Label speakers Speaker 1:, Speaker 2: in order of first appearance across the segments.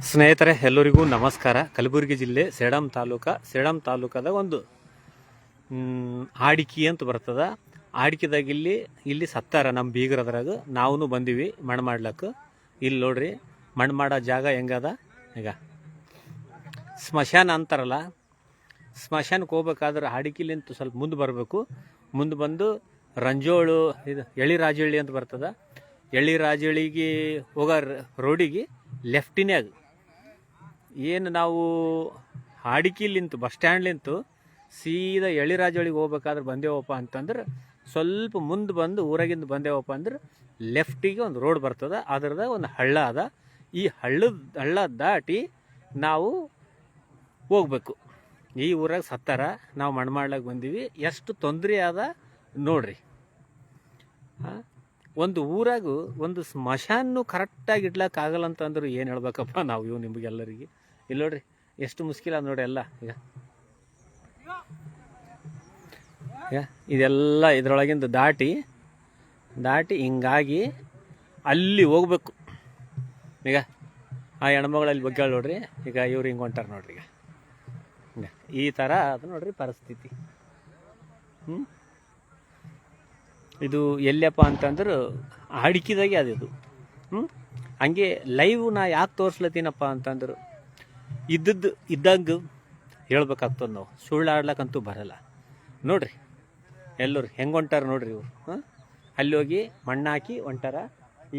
Speaker 1: ಸ್ನೇಹಿತರೆ ಎಲ್ಲರಿಗೂ ನಮಸ್ಕಾರ. ಕಲಬುರಗಿ ಜಿಲ್ಲೆ ಸೇಡಂ ತಾಲೂಕದ ಒಂದು ಆಡಿಕಿ ಅಂತ ಬರ್ತದ. ಆಡಿಕಿದಾಗ ಇಲ್ಲಿ ಸತ್ತಾರ ನಮ್ಮ ಬೀಗರದ್ರಾಗ. ನಾವು ಬಂದೀವಿ ಮಣ್ಣು ಮಾಡ್ಲಕ್ಕೆ. ಇಲ್ಲಿ ನೋಡ್ರಿ ಮಣ್ಣು ಮಾಡೋ ಜಾಗ ಹೆಂಗದ. ಈಗ ಸ್ಮಶಾನ ಅಂತಾರಲ್ಲ, ಸ್ಮಶಾನಕ್ಕೆ ಹೋಗ್ಬೇಕಾದ್ರೆ ಆಡಿಕಿಲಿಂತ ಸ್ವಲ್ಪ ಮುಂದೆ ಬರಬೇಕು. ಮುಂದೆ ಬಂದು ರಂಜೋಳು ಇದು ಎಳಿರಾಜಳ್ಳಿ ಅಂತ ಬರ್ತದ. ಎಳಿರಾಜಳ್ಳಿಗೆ ಹೋಗೋ ರೋಡಿಗೆ ಲೆಫ್ಟಿನ್ಯಾಗ ಏನು ನಾವು ಹಾಡಿಕಿಲಿಂತು ಬಸ್ ಸ್ಟ್ಯಾಂಡ್ಲಿಂತು ಸೀದಾ ಎಳಿರಾಜಳಿಗೆ ಹೋಗ್ಬೇಕಾದ್ರೆ ಬಂದೇವಪ್ಪ ಅಂತಂದ್ರೆ ಸ್ವಲ್ಪ ಮುಂದೆ ಬಂದು ಊರಾಗಿಂದ ಬಂದೇವಪ್ಪ ಅಂದ್ರೆ ಲೆಫ್ಟಿಗೆ ಒಂದು ರೋಡ್ ಬರ್ತದೆ. ಅದರದಾಗ ಒಂದು ಹಳ್ಳ ಅದ. ಈ ಹಳ್ಳ ದಾಟಿ ನಾವು ಹೋಗ್ಬೇಕು. ಈ ಊರಾಗ ಸತ್ತಾರ, ನಾವು ಮಣ್ಣು ಮಾಡ್ಲಿಕ್ಕೆ ಬಂದೀವಿ. ಎಷ್ಟು ತೊಂದರೆ ಅದ ನೋಡ್ರಿ. ಒಂದು ಊರಾಗ ಒಂದು ಸ್ಮಶಾನು ಕರೆಕ್ಟಾಗಿ ಇಡ್ಲಕ್ಕೆ ಆಗಲ್ಲ ಅಂತಂದ್ರೆ ಏನು ಹೇಳ್ಬೇಕಪ್ಪ ನಾವು ನಿಮಗೆಲ್ಲರಿಗೆ. ಇಲ್ಲಿ ನೋಡ್ರಿ ಎಷ್ಟು ಮುಷ್ಕಿಲ ಅದ ನೋಡ್ರಿ ಎಲ್ಲ. ಈಗ ಇದೆಲ್ಲ ಇದ್ರೊಳಗಿಂದ ದಾಟಿ ಹಿಂಗಾಗಿ ಅಲ್ಲಿ ಹೋಗ್ಬೇಕು. ಈಗ ಆ ಹೆಣ್ಮಗಳಲ್ಲಿ ಬಗ್ಗೆ ನೋಡ್ರಿ. ಈಗ ಇವ್ರು ಹಿಂಗೆ ಹೊಂಟಾರ ನೋಡ್ರಿ. ಈಗ ಈ ಥರ ಅದು ನೋಡ್ರಿ ಪರಿಸ್ಥಿತಿ. ಇದು ಎಲ್ಲಪ್ಪ ಅಂತಂದ್ರೆ ಅಡಿಕಿದಾಗೆ ಅದಿದು. ಹಂಗೆ ಲೈವ್ ನಾ ಯಾಕೆ ತೋರಿಸ್ಲತ್ತೀನಪ್ಪ ಅಂತಂದ್ರೆ ಇದ್ದಂಗೆ ಹೇಳ್ಬೇಕಾಗ್ತದೆ. ನಾವು ಸುಳ್ಳಾಡ್ಲಕ್ಕಂತೂ ಬರಲ್ಲ. ನೋಡ್ರಿ ಎಲ್ಲರೂ ಹೆಂಗೆ ಹೊಂಟಾರ ನೋಡ್ರಿ ಇವರು. ಅಲ್ಲಿ ಹೋಗಿ ಮಣ್ಣು ಹಾಕಿ ಹೊಂಟಾರ.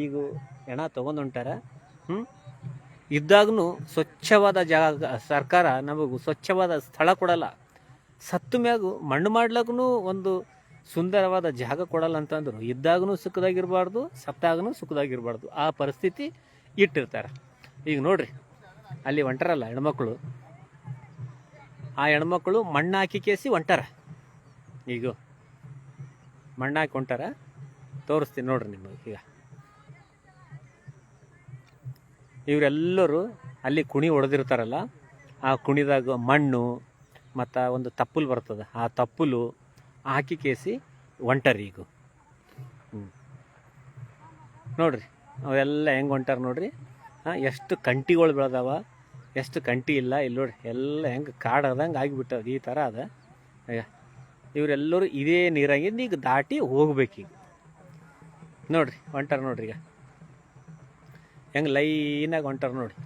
Speaker 1: ಈಗ ಹೆಣ ತೊಗೊಂಡು ಹೊಂಟಾರ. ಇದ್ದಾಗೂ ಸ್ವಚ್ಛವಾದ ಜಾಗ ಸರ್ಕಾರ ನಮಗೂ ಸ್ವಚ್ಛವಾದ ಸ್ಥಳ ಕೊಡಲ್ಲ. ಸತ್ತು ಮ್ಯಾಗೂ ಮಣ್ಣು ಮಾಡ್ಲಕ್ಕೂ ಒಂದು ಸುಂದರವಾದ ಜಾಗ ಕೊಡಲ್ಲ ಅಂತಂದ್ರು. ಇದ್ದಾಗೂ ಸುಖದಾಗಿರ್ಬಾರ್ದು, ಸತ್ತಾಗೂ ಸುಖದಾಗಿರ್ಬಾರ್ದು. ಆ ಪರಿಸ್ಥಿತಿ ಇಟ್ಟಿರ್ತಾರೆ. ಈಗ ನೋಡ್ರಿ ಅಲ್ಲಿ ಹೊಂಟಾರಲ್ಲ ಹೆಣ್ಮಕ್ಳು. ಆ ಹೆಣ್ಮಕ್ಳು ಮಣ್ಣು ಹಾಕಿ ಕೇಸಿ ಹೊಂಟಾರ. ಈಗ ಮಣ್ಣು ಹಾಕಿ ಹೊಂಟಾರ. ತೋರಿಸ್ತೀನಿ ನೋಡ್ರಿ ನಿಮಗೆ. ಈಗ ಇವರೆಲ್ಲರೂ ಅಲ್ಲಿ ಕುಣಿ ಹೊಡೆದಿರ್ತಾರಲ್ಲ, ಆ ಕುಣಿದಾಗ ಮಣ್ಣು ಮತ್ತು ಒಂದು ತಪ್ಪಲು ಬರ್ತದೆ. ಆ ತಪ್ಪಲು ಹಾಕಿ ಕೇಸಿ ಹೊಂಟಾರ. ಈಗ ನೋಡ್ರಿ ಅವೆಲ್ಲ ಹೆಂಗೆ ಹೊಂಟಾರ ನೋಡ್ರಿ. ಎಷ್ಟು ಕಂಟಿಗಳು ಬೆಳೆದಾವ, ಎಷ್ಟು ಕಂಟಿ ಇಲ್ಲ. ಇಲ್ಲಿ ನೋಡ್ರಿ ಎಲ್ಲ ಹೆಂಗೆ ಕಾಡದಂಗೆ ಆಗಿಬಿಟ್ಟದ. ಈ ಥರ ಅದ. ಇವರೆಲ್ಲರೂ ಇದೇ ನೀರಾಗಿಂದ ಈಗ ದಾಟಿ ಹೋಗ್ಬೇಕೀಗ. ನೋಡ್ರಿ ಹೊಂಟಾರ ನೋಡ್ರಿ. ಈಗ ಹೆಂಗೆ ಲೈನಾಗಿ ಹೊಂಟಾರ ನೋಡಿ.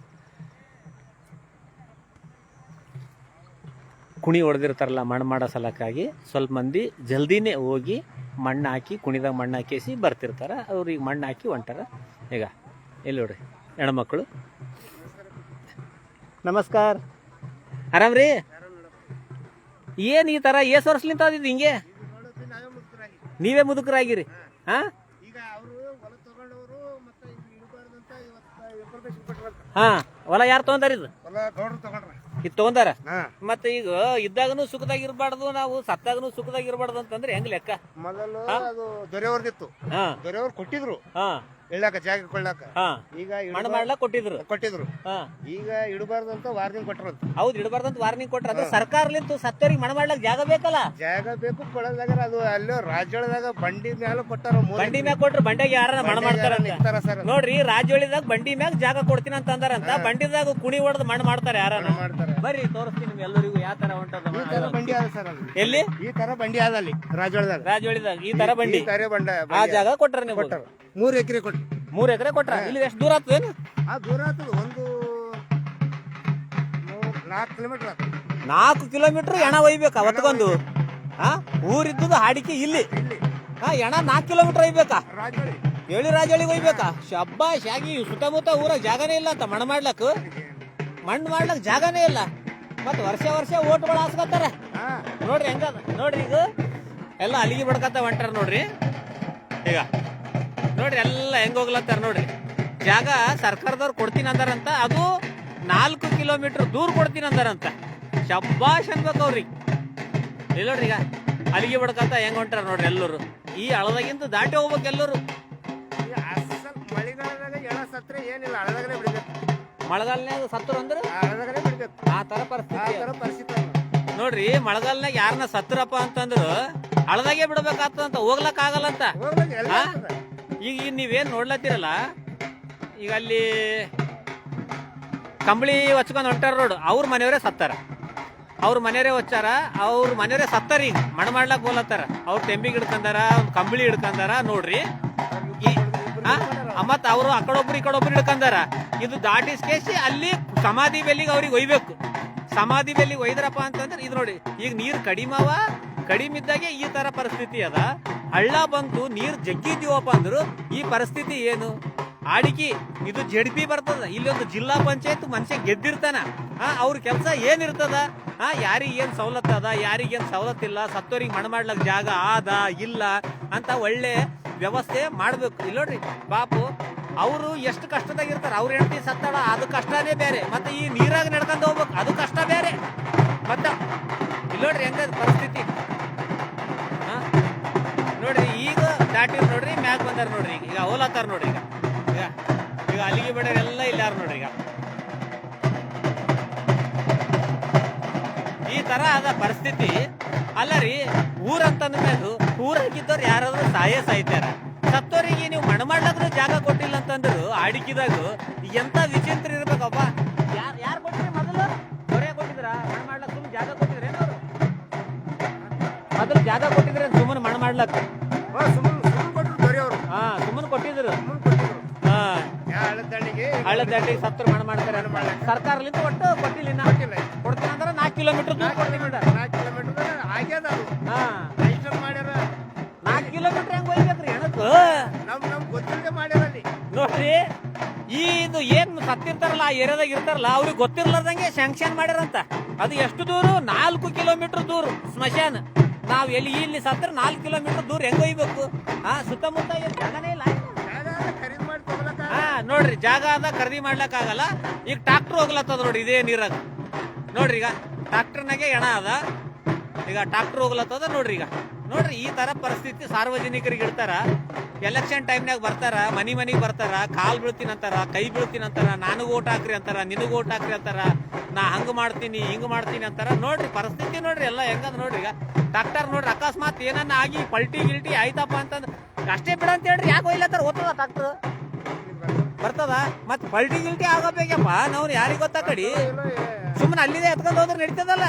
Speaker 1: ಕುಣಿ ಹೊಡೆದಿರ್ತಾರಲ್ಲ ಮಣ್ಣು ಮಾಡೋ ಸಲಕ್ಕಾಗಿ ಸ್ವಲ್ಪ ಮಂದಿ ಜಲ್ದಿನೇ ಹೋಗಿ ಮಣ್ಣು ಹಾಕಿ ಕುಣಿದಾಗ ಮಣ್ಣು ಹಾಕಿಸಿ ಬರ್ತಿರ್ತಾರೆ. ಅವ್ರಿಗೆ ಮಣ್ಣು ಹಾಕಿ ಹೊಂಟಾರ. ಈಗ ಎಲ್ಲಿ ನೋಡ್ರಿ ಹೆಣ್ಮಕ್ಳು. ನಮಸ್ಕಾರ, ಆರಾಮ್ರಿ? ಏನು ಈ ಥರ ಏಸು ವರ್ಷಲಿಂತ ಅದಿದ್ದು ಹಿಂಗೆ? ನೀವೇ ಮುದುಕರಾಗಿರಿ? ಹಾಂ ಹಾಂ. ಹೊಲ ಯಾರು ತೊಗೊಂಡಾರ? ಇದು ಇದು ತೊಗೊಂಡಾರ. ಮತ್ತೆ ಈಗ ಇದ್ದಾಗನು ಸುಖದಾಗಿರ್ಬಾರ್ದು, ನಾವು ಸತ್ತಾಗನು ಸುಖದಾಗಿರ್ಬಾರ್ದು ಅಂತಂದ್ರೆ ಹೆಂಗ್ ಲೆಕ್ಕ?
Speaker 2: ಮೊದಲು ಅದು ದೊರೆಯವ್ರದಿತ್ತು. ದೊರೆಯವ್ರು ಕೊಟ್ಟಿದ್ರು ಇಳ್ಳಾಕ ಜಾಗ ಕೊಳ್ಳಾಕ. ಈಗ
Speaker 1: ಮಣ್ಣು ಮಾಡ್ಲಾಕ ಕೊಟ್ಟಿದ್ರು.
Speaker 2: ಈಗ ಇಡಬಾರ್ದು ಅಂತ ವಾರ್ನಿಂಗ್ ಕೊಟ್ಟರು.
Speaker 1: ಹೌದು, ಇಡಬಾರ್ದಂತ ವಾರ್ನಿಂಗ್ ಕೊಟ್ರ. ಅಂದ್ರೆ ಸರ್ಕಾರಲಿಂತ ಸತ್ತರಿಗೆ ಮಣ್ಣು ಮಾಡ್ಲಾಕ ಜಾಗ ಬೇಕಲ್ಲ?
Speaker 2: ಜಾಗ ಬೇಕು. ಕೊಡೋದಾಗ ಅದು ಅಲ್ಲೋ ರಾಜೊಳದಾಗ ಬಂಡಿ ಮ್ಯಾಲ ಕೊಟ್ಟಾರ.
Speaker 1: ಬಂಡಿ ಮ್ಯಾಗ ಕೊಟ್ರು. ಬಂಡ್ಯಾಗ ಯಾರ ಮಣ್ಣು ಮಾಡ್ತಾರ ನೋಡ್ರಿ. ರಾಜೊಳಿದಾಗ ಬಂಡಿ ಮ್ಯಾಗ ಜಾಗ ಕೊಡ್ತೀನಿ ಅಂತ ಅಂದಾರಂತ. ಬಂಡಿದಾಗ ಕುಣಿ ಹೊಡೆದು ಮಣ್ಣು ಮಾಡ್ತಾರೆ ಯಾರ ಮಾಡ್ತಾರೆ. ಬರ್ರಿ ತೋರಿಸ್ತೀನಿ ನಿಮ್ಗೆ ಎಲ್ಲರಿಗೂ ಯಾವ ತರ ಹೊಂಟದ
Speaker 2: ಬಂಡಿ ಅದ ಸರ್.
Speaker 1: ಎಲ್ಲಿ
Speaker 2: ಈ ತರ ಬಂಡಿ ಅದ ಅಲ್ಲಿ
Speaker 1: ರಾಜೊಳಿದಾಗ ಈ ತರ ಬಂಡಿ ಆ ಜಾಗ ಕೊಟ್ಟಾರ. ನೀವು
Speaker 2: 3 ಎಕರೆ ಕೊಟ್ಟ.
Speaker 1: 3 ಎಕರೆ ಕೊಟ್ರ. ಇಲ್ಲಿ ಎಷ್ಟು ದೂರ ಆಗ್ತದೇನು?
Speaker 2: ದೂರ ಆಗ್ತದೆ. ಒಂದು 4 ಕಿಲೋಮೀಟರ್ ಆಗ್ತದೆ.
Speaker 1: 4 ಕಿಲೋಮೀಟರ್ ಎಣ ಒಯ್ಬೇಕಾ ಹೊತ್ಕೊಂಡು? ಊರಿದ್ದು ಹಾಡಿಕೆ ಇಲ್ಲಿ. ಎಣ 4 ಕಿಲೋಮೀಟರ್ ಒಯ್ಬೇಕಾ? ಎಳಿರಾಜಳಿಗೆ ಒಯ್ಬೇಕಾ? ಶಬ್ಬಾಶ್. ಆಗಿ ಸುತ್ತಮುತ್ತ ಊರಾಗ ಜಾಗನೇ ಇಲ್ಲ ಅಂತ ಮಣ್ಣು ಮಾಡ್ಲಕ್ ಜಾಗನೇ ಇಲ್ಲ. ಮತ್ತೆ ವರ್ಷ ಓಟ್ಗಳು ಹಾಸ್ಕೊತಾರ ನೋಡ್ರಿ. ಹೆಂಗದ ನೋಡ್ರಿ. ಈಗ ಎಲ್ಲ ಅಲ್ಲಿಗೆ ಬಡ್ಕತ್ತ ಹೊಂಟಾರ ನೋಡ್ರಿ. ಈಗ ನೋಡ್ರಿ ಎಲ್ಲ ಹೆಂಗ್ ಹೋಗ್ಲತ್ತಾರ ನೋಡ್ರಿ. ಜಾಗ ಸರ್ಕಾರದವ್ರು ಕೊಡ್ತೀನಿ ಅಂದಾರಂತ. ಅದು 4 ಕಿಲೋಮೀಟರ್ ದೂರ ಕೊಡ್ತೀನಿ ಅಂದಾರಂತ. ಶಬ್ಬಾಶ್ ಅನ್ಬೇಕು ಅವ್ರಿಗೆ. ಇಲ್ಲ ನೋಡ್ರಿ. ಈಗ ಅಲ್ಲಿಗೆ ಬಡ್ಕತ್ತ ಹೆಂಗ್ ಹೊಂಟಾರ ನೋಡ್ರಿ ಎಲ್ಲರೂ. ಈ ಹಳದಾಗಿಂದ ದಾಟಿ ಹೋಗ್ಬೇಕು ಎಲ್ಲರೂ.
Speaker 2: ಮಳೆಗಾಲದಾಗ ಎಳ ಸತ್ರೆ ಏನಿಲ್ಲ, ಹಳದಾಗನೇ ಬಿಡ್ಬೇಕು.
Speaker 1: ಮಳೆಗಾಲನ್ಯಾಗ ಸತ್ತರು ಅಂದ್ರೆ
Speaker 2: ಹಳದಾಗನೇ ಬಿಡ್ಬೇಕು.
Speaker 1: ಆ ತರ ಪರಿಸ್ಥಿತಿ ನೋಡ್ರಿ. ಮಳೆಗಾಲನಾಗ ಯಾರನ್ನ ಸತ್ತರಪ್ಪ ಅಂತಂದ್ರು ಹಳದಾಗೆ ಬಿಡ್ಬೇಕಾಗ್ತದಂತ. ಹೋಗ್ಲಕ್ ಆಗಲ್ಲಂತ. ಈಗ ನೀವೇನ್ ನೋಡ್ಲತ್ತೀರಲ್ಲ, ಈಗ ಅಲ್ಲಿ ಕಂಬಳಿ ಹೊಚ್ಕೊಂಡು ಹೊಂಟಾರ ನೋಡು, ಅವ್ರ ಮನೆಯವರೇ ಸತ್ತಾರ. ಅವ್ರ ಮನೆಯವರೇ ಹೊಚ್ಚಾರ, ಅವ್ರ ಮನೆಯವರೇ ಸತ್ತಾರ. ಈಗ ಮಣ ಮಾಡ್ಲಾಕ್ ಹೋಲತ್ತಾರ. ಅವ್ರು ತೆಂಬಿಗೆ ಹಿಡ್ಕಂದಾರ, ಕಂಬಳಿ ಹಿಡ್ಕಂದಾರ ನೋಡ್ರಿ. ಮತ್ ಅವರು ಆ ಕಡೊಬ್ರು ಹಿಡ್ಕಂದಾರ. ಇದು ದಾಟಿಸ್ಕೇಸಿ ಅಲ್ಲಿ ಸಮಾಧಿ ಬೆಲ್ಲಿಗೆ ಅವ್ರಿಗೆ ಒಯ್ಬೇಕು. ಸಮಾಧಿ ಬೆಲ್ಲಿಗೆ ಒಯ್ದ್ರಪ್ಪ ಅಂತಂದ್ರೆ ಇದು ನೋಡಿ, ಈಗ ನೀರ್ ಕಡಿಮಿದ್ದಾಗೆ ಈ ತರ ಪರಿಸ್ಥಿತಿ ಅದ. ಹಳ್ಳ ಬಂತು, ನೀರ್ ಜಗ್ಗಿದ್ದೀವಪ್ಪ ಅಂದ್ರು ಈ ಪರಿಸ್ಥಿತಿ ಏನು? ಆಡಿಕಿ ಇದು ಜಡ್ಪಿ ಬರ್ತದ. ಇಲ್ಲಿ ಒಂದು ಜಿಲ್ಲಾ ಪಂಚಾಯತ್ ಮನುಷ್ಯ ಗೆದ್ದಿರ್ತಾನ. ಅವ್ರ ಕೆಲಸ ಏನಿರ್ತದ? ಯಾರಿಗೇನ್ ಸವಲತ್ತು ಅದ, ಯಾರಿಗೇನ್ ಸವಲತ್ತಿಲ್ಲ, ಸತ್ತೋರಿಗೆ ಮಣ ಮಾಡ್ಲಕ್ ಜಾಗ ಆದ ಇಲ್ಲ ಅಂತ ಒಳ್ಳೆ ವ್ಯವಸ್ಥೆ ಮಾಡ್ಬೇಕು. ಇಲ್ಲಿ ನೋಡ್ರಿ ಪಾಪು, ಅವರು ಎಷ್ಟು ಕಷ್ಟದಾಗ ಇರ್ತಾರ. ಅವ್ರ ಹೆಂಡತಿ ಸತ್ತಾಳ, ಅದು ಕಷ್ಟನೇ ಬೇರೆ. ಮತ್ತೆ ಈ ನೀರಾಗ ನಡ್ಕೊಂಡು ಹೋಗ್ಬೇಕು, ಅದು ಕಷ್ಟ ಬೇರೆ. ಮತ್ತೆ ಇಲ್ಲಿ ನೋಡ್ರಿ ಹೆಂಗ ಪರಿಸ್ಥಿತಿ. ನೋಡ್ರಿ ಈಗ ದಾಟಿರ್ ನೋಡ್ರಿ, ಮ್ಯಾಗ್ ಬಂದಾರ ನೋಡ್ರಿ. ಈಗ ಹೋಲತ್ತಾರ ನೋಡ್ರಿ. ಈಗ ಅಲ್ಲಿಗೆ ಬಿಡೋರು ಎಲ್ಲ ಇಲ್ಲಾರ ನೋಡ್ರಿ. ಈಗ ಈ ತರ ಅದ ಪರಿಸ್ಥಿತಿ. ಅಲ್ಲ ರೀ, ಊರಂತಂದ್ಮೇಲೆ ಊರಾಗಿದ್ದವ್ರು ಯಾರಾದ್ರೂ ಸಾಯ್ತಾರ. ಸತ್ತೋರಿಗೆ ನೀವು ಮಣ ಮಾಡ್ಲಾದ್ರೂ ಜಾಗ ಕೊಟ್ಟಿಲ್ಲ ಅಂತಂದ್ರು ಆಡಿಕಿದಾಗ ಎಂತ ವಿಚಿತ್ರ ಇರ್ಬೇಕಪ್ಪ. ಯಾರು ಕೊಟ್ಟಿರಿ ಮೊದಲು? ದೊರೆ ಕೊಟ್ಟಿದ್ರ ಮಣ ಮಾಡ್ಲಕ್? ಸುಮ್ಮನೆ ಜಾಗ ಕೊಟ್ಟಿದ್ರೇನವ್ರು? ಮೊದಲು ಜಾಗ ಕೊಟ್ಟಿದ್ರೆ ಸುಮ್ಮನೆ ಮಣ ಮಾಡ್ಲಕ್ಕ? ಸುಮ್ಮನೆ ಕೊಟ್ಟಿದ್ರು. ಹಳ್ಳದಳ್ಳಿಗೆ ಸತ್ರು ಮಣ ಮಾಡ್ತಾರೆ. ಸರ್ಕಾರಲಿಂದ ಒಟ್ಟು ಕೊಟ್ಟಿಲ್ಲ. ಕೊಡ್ತೀನಿ ಅಂದ್ರೆ 4 ಕಿಲೋಮೀಟರ್ ದೂರ ಕೊಡ್ತೀನಿ. 4 ಕಿಲೋಮೀಟರ್ ಹೆಂಗ್ ಹೋಗ್ಬೇಕ್ರಿ ಹೆಣಕ್? ನೋಡ್ರಿ, ಇದು ಏನ್ ಸತ್ತಿರ್ತಾರಲ್ಲ ಆ ಏರಿಯಾದಾಗ ಇರ್ತಾರಲ್ಲ, ಅವ್ರಿಗೆ ಗೊತ್ತಿರ್ಲಾರ್ದಂಗೆ ಸ್ಯಾಂಕ್ಷನ್ ಮಾಡ್ಯಾರಂತ. ಅದು ಎಷ್ಟು ದೂರ? 4 ಕಿಲೋಮೀಟರ್ ದೂರ ಸ್ಮಶಾನ. ನಾವ್ ಇಲ್ಲಿ ಸತ್ರ 4 ಕಿಲೋಮೀಟರ್ ದೂರ ಹೆಂಗ್ ಒಯ್ಬೇಕು? ಸುತ್ತಮುತ್ತ ಜಾಗನೇ ಇಲ್ಲ. ನೋಡ್ರಿ, ಜಾಗ ಅದ, ಖರೀದಿ ಮಾಡ್ಲಕ್ ಆಗಲ್ಲ. ಈಗ ಟ್ರಾಕ್ಟರ್ ಹೋಗ್ಲತ್ತದ ನೋಡ್ರಿ ಇದೇ ನೀರಾಗ. ನೋಡ್ರಿ ಈಗ ಟ್ರಾಕ್ಟರ್ನಾಗೆ ಎಣ ಅದ. ಈಗ ಟ್ರಾಕ್ಟರ್ ಹೋಗ್ಲತ್ತದ ನೋಡ್ರಿ. ಈಗ ನೋಡ್ರಿ ಈ ತರ ಪರಿಸ್ಥಿತಿ ಸಾರ್ವಜನಿಕರಿಗೆ ಇಡ್ತಾರ. ಎಲೆಕ್ಷನ್ ಟೈಮ್ನಾಗ ಬರ್ತಾರ, ಮನಿಗೆ ಬರ್ತಾರ, ಕಾಲ್ ಬೀಳ್ತೀನಂತಾರ, ಕೈ ಬೀಳ್ತೀನಂತಾರ, ನನಗ್ ಓಟ್ ಹಾಕ್ರಿ ಅಂತಾರ, ನಿನಗ್ ಓಟ್ ಹಾಕ್ರಿ ಅಂತಾರ, ನಾ ಹಂಗ ಮಾಡ್ತೀನಿ ಹಿಂಗ ಮಾಡ್ತೀನಿ ಅಂತಾರ. ನೋಡ್ರಿ ಪರಿಸ್ಥಿತಿ ನೋಡ್ರಿ ಎಲ್ಲ ಹೆಂಗದ ನೋಡ್ರಿ. ಈಗ ಟ್ರಾಕ್ಟರ್ ನೋಡ್ರಿ, ಅಕಸ್ಮಾತ್ ಏನನ್ನ ಆಗಿ ಪಲ್ಟಿ ಗಿಲ್ಟಿ ಆಯ್ತಪ್ಪ ಅಂತಂದ್ರ ಅಷ್ಟೇ ಬಿಡ ಅಂತ ಹೇಳ್ರಿ. ಯಾಕೆ ಒಯ್ಲತ್ತಾರ? ಓದ್ತದ ಟ್ರಾಕ್ಟರ್ ಬರ್ತದ. ಮತ್ ಪಲ್ಟಿ ಗಿಲ್ಟಿ ಆಗಬೇಕಪ್ಪ, ನಾವು ಯಾರಿಗ ಗೊತ್ತಾ ಕಡಿ. ಸುಮ್ಮನೆ ಅಲ್ಲಿದೆ ಎತ್ಕೊಂಡ್ ಹೋದ್ರೆ ನಡೀತದಲ್ಲ.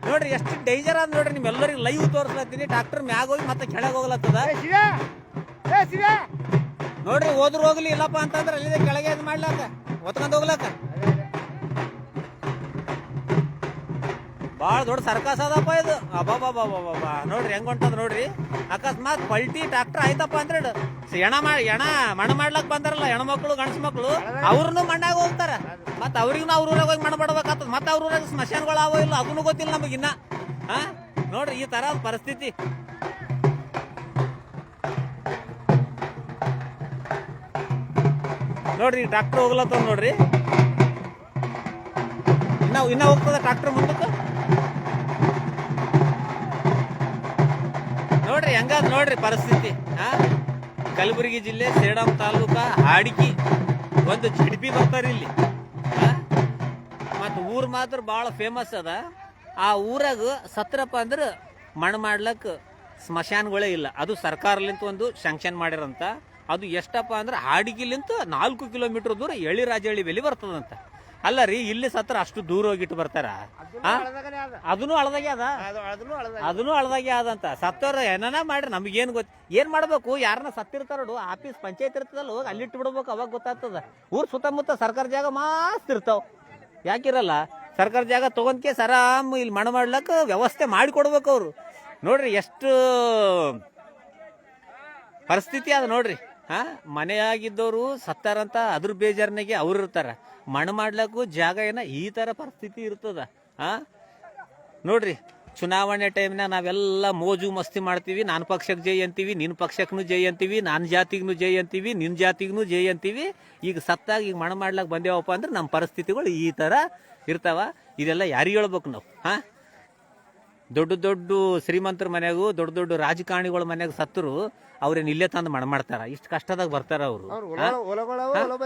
Speaker 1: ನೋಡ್ರಿ ಎಷ್ಟು ಡೇಂಜರ್ ಅದ ನೋಡ್ರಿ. ನಿಮ್ಮೆಲ್ಲರಿಗೆ ಲೈವ್ ತೋರಿಸ್ಲತ್ತೀನಿ. ಟ್ರಾಕ್ಟರ್ ಮ್ಯಾಗ ಹೋಗಿ ಮತ್ತೆ ಕೆಳಗೆ ಹೋಗ್ಲತ್ತದ ನೋಡ್ರಿ. ಹೋದ್ರು ಹೋಗ್ಲಿ, ಇಲ್ಲಪ್ಪ ಅಂತಂದ್ರೆ ಅಲ್ಲಿದೆ ಕೆಳಗೆ ಇದು ಮಾಡ್ಲಾಕ, ಒತ್ಕೊಂಡ್ ಹೋಗ್ಲಾಕ. ಬಾಳ ದೊಡ್ಡ ಸರ್ಕಸ್ ಅದಪ್ಪ ಇದು. ಅಬ್ಬಾ ನೋಡ್ರಿ ಹೆಂಗ್ ಹೊಂಟದ ನೋಡ್ರಿ. ಅಕಸ್ಮಾತ್ ಪಲ್ಟಿ ಟ್ರಾಕ್ಟರ್ ಆಯ್ತಪ್ಪ ಅಂದ್ರೆ ಎಣ ಮಣ್ಣ ಮಾಡ್ಲಕ್ ಬಂದಾರಲ್ಲ ಹೆಣ್ಮಕ್ಳು ಗಂಡ್ಸ್ ಮಕ್ಳು, ಅವ್ರನ್ನು ಮಣ್ಣಾಗ ಹೋಗ್ತಾರ. ಮತ್ ಅವ್ರಿಗೂ ಅವ್ರ ಊರಾಗ ಹೋಗಿ ಮಣ್ಣ ಮಾಡ್ಬೇಕಾಗ್ತದ. ಮತ್ತೆ ಅವ್ರ ಊರಾಗ ಸ್ಮಶಾನಗಳು ಅವೋ ಇಲ್ಲ ಅದನ್ನು ಗೊತ್ತಿಲ್ಲ ನಮಗಿನ್ನ. ನೋಡ್ರಿ ಈ ತರ ಪರಿಸ್ಥಿತಿ. ನೋಡ್ರಿ ಟ್ರಾಕ್ಟರ್ ಹೋಗ್ಲತ್ತದ ನೋಡ್ರಿ. ಇನ್ನ ಹೋಗ್ತದ ಟ್ರಾಕ್ಟರ್ ಮುಂದಕ್ಕೆ. ನೋಡ್ರಿ ಹೆಂಗಾದ್ ನೋಡ್ರಿ ಪರಿಸ್ಥಿತಿ. ಕಲಬುರಗಿ ಜಿಲ್ಲೆ ಸೇಡಂ ತಾಲೂಕ ಹಾಡಿಕಿ ಒಂದು ಜಡ್ಪಿ ಬರ್ತಾರ ಇಲ್ಲಿ. ಮತ್ ಊರ್ ಮಾತ್ರ ಬಹಳ ಫೇಮಸ್ ಅದ. ಆ ಊರಾಗ ಸತ್ರಪ್ಪ ಅಂದ್ರ ಮಣ್ಣು ಮಾಡ್ಲಕ್ ಸ್ಮಶಾನಗಳೇ ಇಲ್ಲ. ಅದು ಸರ್ಕಾರಲಿಂತ ಒಂದು ಶಾಂಕ್ಷನ್ ಮಾಡಿರಂತ. ಅದು ಎಷ್ಟಪ್ಪ ಅಂದ್ರೆ ಹಾಡಿಗಿಲಿಂತ 4 ಕಿಲೋಮೀಟರ್ ದೂರ ಎಳಿರಾಜಹಳ್ಳಿ ಬೆಲೆ ಬರ್ತದಂತ. ಅಲ್ಲ ರೀ, ಇಲ್ಲಿ ಸತ್ರ ಅಷ್ಟು ದೂರ ಹೋಗಿಟ್ಟು ಬರ್ತಾರ. ಅದನ್ನು ಅಳದಾಗೆ ಅದ, ಅದನ್ನು ಅಳದಾಗೆ ಆದಂತ. ಸತ್ತವ್ರ ಏನನ ಮಾಡ್ರಿ, ನಮಗೇನ್ ಗೊತ್ತ. ಏನ್ ಮಾಡ್ಬೇಕು? ಯಾರನ್ನ ಸತ್ತಿರ್ತಾರ ನೋಡು, ಆಫೀಸ್ ಪಂಚಾಯತ್ ಇರ್ತದಲ್ಲ, ಹೋಗಿ ಅಲ್ಲಿಟ್ಟು ಬಿಡ್ಬೇಕು. ಅವಾಗ ಗೊತ್ತಾಗ್ತದ. ಊರ್ ಸುತ್ತಮುತ್ತ ಸರ್ಕಾರ ಜಾಗ ಮಸ್ತ್ ಇರ್ತಾವ. ಯಾಕಿರಲ್ಲ? ಸರ್ಕಾರ ಜಾಗ ತಗೊಂಡ್ಕೆ ಆರಾಮ್ ಇಲ್ಲಿ ಮಣ್ಣು ಮಾಡ್ಲಕ್ಕ ವ್ಯವಸ್ಥೆ ಮಾಡಿಕೊಡ್ಬೇಕು ಅವ್ರು. ನೋಡ್ರಿ ಎಷ್ಟು ಪರಿಸ್ಥಿತಿ ಅದ ನೋಡ್ರಿ. ಮನೆಯಾಗಿದ್ದವರು ಸತ್ತಾರಂತ ಅದ್ರ ಬೇಜಾರ್ನಾಗೆ ಅವ್ರು ಇರ್ತಾರ. ಮಣ್ಣು ಮಾಡ್ಲಕ್ಕೂ ಜಾಗ ಏನ ಈ ತರ ಪರಿಸ್ಥಿತಿ ಇರ್ತದ. ನೋಡ್ರಿ, ಚುನಾವಣೆ ಟೈಮ್ನಾಗ ನಾವೆಲ್ಲ ಮೋಜು ಮಸ್ತಿ ಮಾಡ್ತೀವಿ. ನಾನು ಪಕ್ಷಕ್ಕೆ ಜೈ ಅಂತೀವಿ, ನಿನ್ನ ಪಕ್ಷಕ್ಕೂ ಜೈ ಅಂತೀವಿ, ನನ್ನ ಜಾತಿಗೂ ಜೈ ಅಂತೀವಿ, ನಿನ್ನ ಜಾತಿಗೂ ಜೈ ಅಂತೀವಿ. ಈಗ ಸತ್ತಾಗ ಈಗ ಮಣ್ಣು ಮಾಡ್ಲಕ್ಕೆ ಬಂದೇವಪ್ಪ ಅಂದ್ರೆ ನಮ್ಮ ಪರಿಸ್ಥಿತಿಗಳು ಈ ತರ ಇರ್ತಾವ. ಇದೆಲ್ಲ ಯಾರಿಗೆ ಹೇಳ್ಬೇಕು ನಾವು? ದೊಡ್ಡ ದೊಡ್ಡ ಶ್ರೀಮಂತರ ಮನೆಯಾಗೂ ದೊಡ್ಡ ದೊಡ್ಡ ರಾಜಕಾರಣಿಗಳ ಮನೆಯಾಗ ಸತ್ತರು ಅವ್ರೇನ್ ಇಲ್ಲೇ ತಂದು ಮಾಡ್ತಾರ. ಇಷ್ಟು ಕಷ್ಟದಾಗ ಬರ್ತಾರ ಅವರು.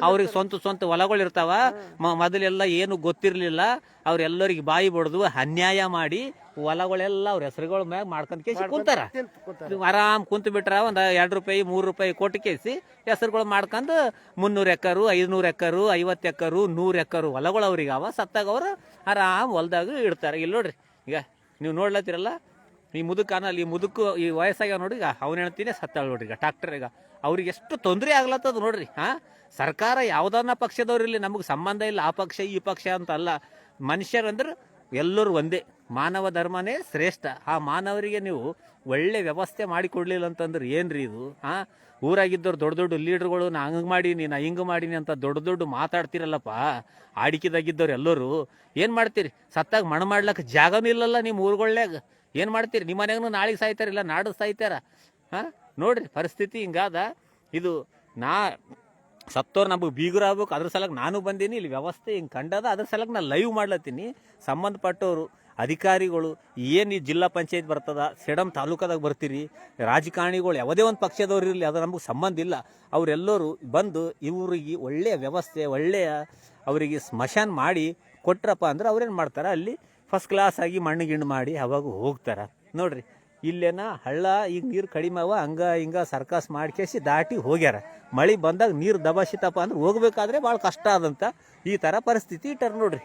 Speaker 1: ಅವ್ರಿಗೆ ಸ್ವಂತ ಹೊಲಗಳು ಇರ್ತಾವ. ಮೊದಲೆಲ್ಲ ಏನು ಗೊತ್ತಿರ್ಲಿಲ್ಲ. ಅವ್ರೆಲ್ಲರಿಗೆ ಬಾಯಿ ಬಡ್ದು ಅನ್ಯಾಯ ಮಾಡಿ ಹೊಲಗಳೆಲ್ಲ ಅವ್ರ ಹೆಸರುಗಳ ಮ್ಯಾಗ ಮಾಡ್ಕೊಂಡ್ ಕೇಸಿ ಕುಂತಾರ. ಆರಾಮ್ ಕುಂತು ಬಿಟ್ರ ಒಂದ್ 2 ರೂಪಾಯಿ 3 ರೂಪಾಯಿ ಕೊಟ್ಟು ಕೇಸಿ ಹೆಸರುಗಳು ಮಾಡ್ಕೊಂಡು 300 ಎಕರು 500 ಎಕರು 50 ಎಕರು 100 ಎಕರು ಹೊಲಗಳು ಅವ್ರಿಗೆ ಅವ. ಸತ್ತಾಗ ಅವ್ರು ಆರಾಮ್ ಹೊಲ್ದಾಗ ಇಡ್ತಾರೆ. ಇಲ್ಲಿ ನೋಡ್ರಿ, ಈಗ ನೀವು ನೋಡ್ಲತ್ತಿರಲ್ಲ ಈ ಮುದುಕನಲ್ಲಿ, ಈ ಮುದುಕು ಈ ವಯಸ್ಸಾಗ್ಯಾವ ನೋಡ್ರಿ. ಈಗ ಅವ್ನು ಹೇಳ್ತೀನಿ ಸತ್ತಾಳ ನೋಡ್ರಿ. ಈಗ ಟ್ರಾಕ್ಟರ್ ಈಗ ಅವ್ರಿಗೆ ಎಷ್ಟು ತೊಂದರೆ ಆಗ್ಲತ್ತದ ನೋಡ್ರಿ. ಸರ್ಕಾರ ಯಾವ್ದನ್ನ ಪಕ್ಷದವ್ರಿರ್ಲಿ, ನಮಗೆ ಸಂಬಂಧ ಇಲ್ಲ ಆ ಪಕ್ಷ ಈ ಪಕ್ಷ ಅಂತ ಅಲ್ಲ. ಮನುಷ್ಯರಂದ್ರೆ ಎಲ್ಲರೂ ಒಂದೇ. ಮಾನವ ಧರ್ಮನೇ ಶ್ರೇಷ್ಠ. ಆ ಮಾನವರಿಗೆ ನೀವು ಒಳ್ಳೆ ವ್ಯವಸ್ಥೆ ಮಾಡಿ ಕೊಡ್ಲಿಲ್ಲ ಅಂತಂದ್ರೆ ಏನ್ರಿ ಇದು? ಊರಾಗಿದ್ದವ್ರು ದೊಡ್ಡ ದೊಡ್ಡ ಲೀಡರ್ಗಳು ನಾ ಹಂಗೆ ಮಾಡೀನಿ ನಾ ಹಿಂಗೆ ಮಾಡೀನಿ ಅಂತ ದೊಡ್ಡ ದೊಡ್ಡ ಮಾತಾಡ್ತಿರಲ್ಲಪ್ಪ. ಆಡಿಕೆದಾಗಿದ್ದವ್ರು ಎಲ್ಲರೂ ಏನು ಮಾಡ್ತೀರಿ? ಸತ್ತಾಗ ಮಣ ಮಾಡ್ಲಕ್ಕ ಜಾಗನೂ ಇಲ್ಲಲ್ಲ ನಿಮ್ಮ ಊರುಗಳ್ನ್ಯಾಗ. ಏನು ಮಾಡ್ತೀರಿ? ನಿಮ್ಮ ಮನೆಗೂ ನಾಳೆಗೆ ಸಾಯ್ತಾರಿಲ್ಲ ನಾಡು ಸಾಯ್ತಾರ. ನೋಡ್ರಿ ಪರಿಸ್ಥಿತಿ ಹಿಂಗಾದ. ಇದು ಸತ್ತೋರು ನಮಗೆ ಬೀಗರು ಆಗ್ಬೇಕು. ಅದ್ರ ಸಲಕ ನಾನು ಬಂದೀನಿ. ಇಲ್ಲಿ ವ್ಯವಸ್ಥೆ ಹಿಂಗೆ ಕಂಡದ. ಅದ್ರ ಸಲಕ ನಾನು ಲೈವ್ ಮಾಡ್ಲತ್ತೀನಿ. ಸಂಬಂಧಪಟ್ಟವರು ಅಧಿಕಾರಿಗಳು ಏನು ಈ ಜಿಲ್ಲಾ ಪಂಚಾಯತ್ ಬರ್ತದ, ಸೇಡಂ ತಾಲೂಕದಾಗ ಬರ್ತೀರಿ, ರಾಜಕಾರಣಿಗಳು ಯಾವುದೇ ಒಂದು ಪಕ್ಷದವ್ರು ಇರಲಿ, ಅದು ನಮಗೆ ಸಂಬಂಧ ಇಲ್ಲ. ಅವರೆಲ್ಲರೂ ಬಂದು ಇವರಿಗೆ ಒಳ್ಳೆಯ ವ್ಯವಸ್ಥೆ, ಒಳ್ಳೆಯ ಅವರಿಗೆ ಸ್ಮಶಾನ ಮಾಡಿ ಕೊಟ್ರಪ್ಪ ಅಂದ್ರೆ ಅವ್ರೇನು ಮಾಡ್ತಾರೆ, ಅಲ್ಲಿ ಫಸ್ಟ್ ಕ್ಲಾಸ್ ಆಗಿ ಮಣ್ಣು ಗಿಣ್ಣು ಮಾಡಿ ಅವಾಗ ಹೋಗ್ತಾರೆ. ನೋಡ್ರಿ ಇಲ್ಲೇನ ಹಳ್ಳ ಈಗ ನೀರು ಕಡಿಮೆ ಅವ, ಹಂಗ ಹಿಂಗ ಸರ್ಕಸ್ ಮಾಡ್ಕೇಸಿ ದಾಟಿ ಹೋಗ್ಯಾರ. ಮಳೆ ಬಂದಾಗ ನೀರು ದಬಾಶಿತಪ್ಪ ಅಂದ್ರೆ ಹೋಗ್ಬೇಕಾದ್ರೆ ಭಾಳ ಕಷ್ಟ ಆದಂತ ಈ ಥರ ಪರಿಸ್ಥಿತಿ ಇಟ್ಟಾರ ನೋಡ್ರಿ.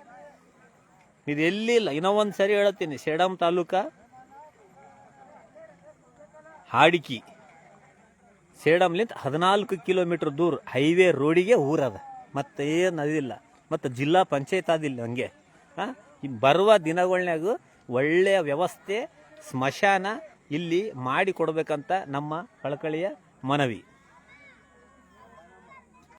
Speaker 1: ಇದು ಎಲ್ಲಿ ಇಲ್ಲ. ಇನ್ನೊಂದು ಸರಿ ಹೇಳ್ತೀನಿ, ಸೇಡಂ ತಾಲೂಕ ಹಾಡಿಕಿ ಸೇಡಂಲಿಂದ 14 ಕಿಲೋಮೀಟರ್ ದೂರ ಹೈವೇ ರೋಡಿಗೆ ಊರದ. ಮತ್ತೆ ಏನು ಅದಿಲ್ಲ. ಮತ್ತು ಜಿಲ್ಲಾ ಪಂಚಾಯತ್ ಅದಿಲ್ಲ. ಹಂಗೆ ಬರುವ ದಿನಗಳನ್ಯಾಗ ಒಳ್ಳೆಯ ವ್ಯವಸ್ಥೆ ಸ್ಮಶಾನ ಇಲ್ಲಿ ಮಾಡಿ ಕೊಡ್ಬೇಕಂತ ನಮ್ಮ ಕಳಕಳಿಯ ಮನವಿ.